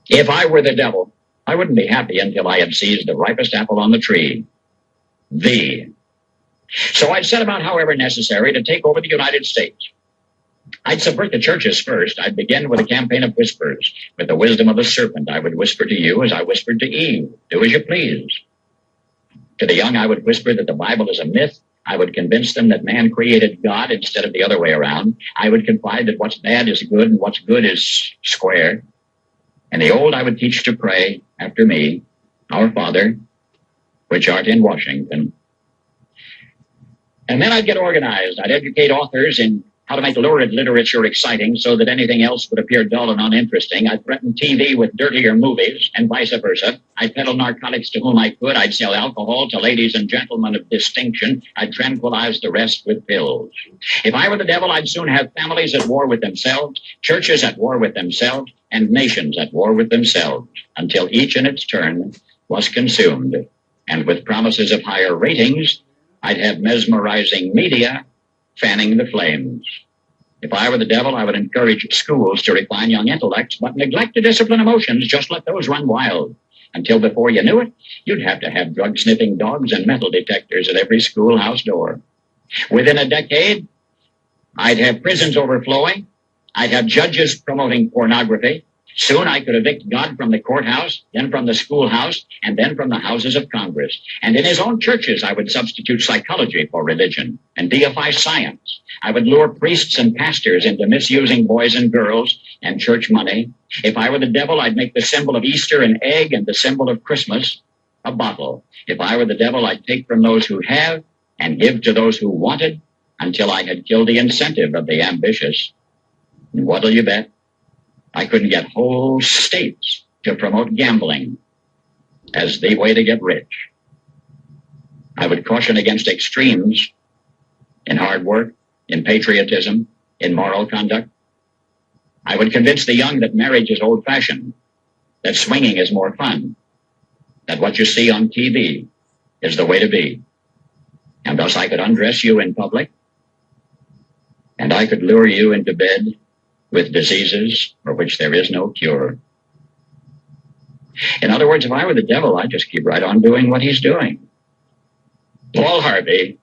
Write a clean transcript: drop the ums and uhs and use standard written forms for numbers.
If I were the devil, I wouldn't be happy until I had seized the ripest apple on the tree. So I'd set about, however necessary, to take over the United States. I'd subvert the churches first. I'd begin with a campaign of whispers. With the wisdom of the serpent, I would whisper to you as I whispered to Eve, do as you please. To the young, I would whisper that the Bible is a myth. I would convince them that man created God instead of the other way around. I would confide that what's bad is good and what's good is square. And the old I would teach to pray after me, Our Father, which art in Washington. And then I'd get organized. I'd educate authors in how to make lurid literature exciting so that anything else would appear dull and uninteresting. I'd threaten TV with dirtier movies and vice versa. I'd peddle narcotics to whom I could. I'd sell alcohol to ladies and gentlemen of distinction. I'd tranquilize the rest with pills. If I were the devil, I'd soon have families at war with themselves, churches at war with themselves, and nations at war with themselves, until each in its turn was consumed. And with promises of higher ratings, I'd have mesmerizing media fanning the flames. If I were the devil, I would encourage schools to refine young intellects, but neglect to discipline emotions. Just let those run wild. Until before you knew it, you'd have to have drug-sniffing dogs and metal detectors at every schoolhouse door. Within a decade, I'd have prisons overflowing. I'd have judges promoting pornography. Soon I could evict God from the courthouse, then from the schoolhouse, and then from the houses of Congress. And in his own churches, I would substitute psychology for religion and deify science. I would lure priests and pastors into misusing boys and girls and church money. If I were the devil, I'd make the symbol of Easter an egg and the symbol of Christmas a bottle. If I were the devil, I'd take from those who have and give to those who wanted until I had killed the incentive of the ambitious. And what'll you bet? I couldn't get whole states to promote gambling as the way to get rich. I would caution against extremes in hard work, in patriotism, in moral conduct. I would convince the young that marriage is old-fashioned, that swinging is more fun, that what you see on TV is the way to be. And thus I could undress you in public, and I could lure you into bed with diseases for which there is no cure. In other words, if I were the devil, I'd just keep right on doing what he's doing. Paul Harvey,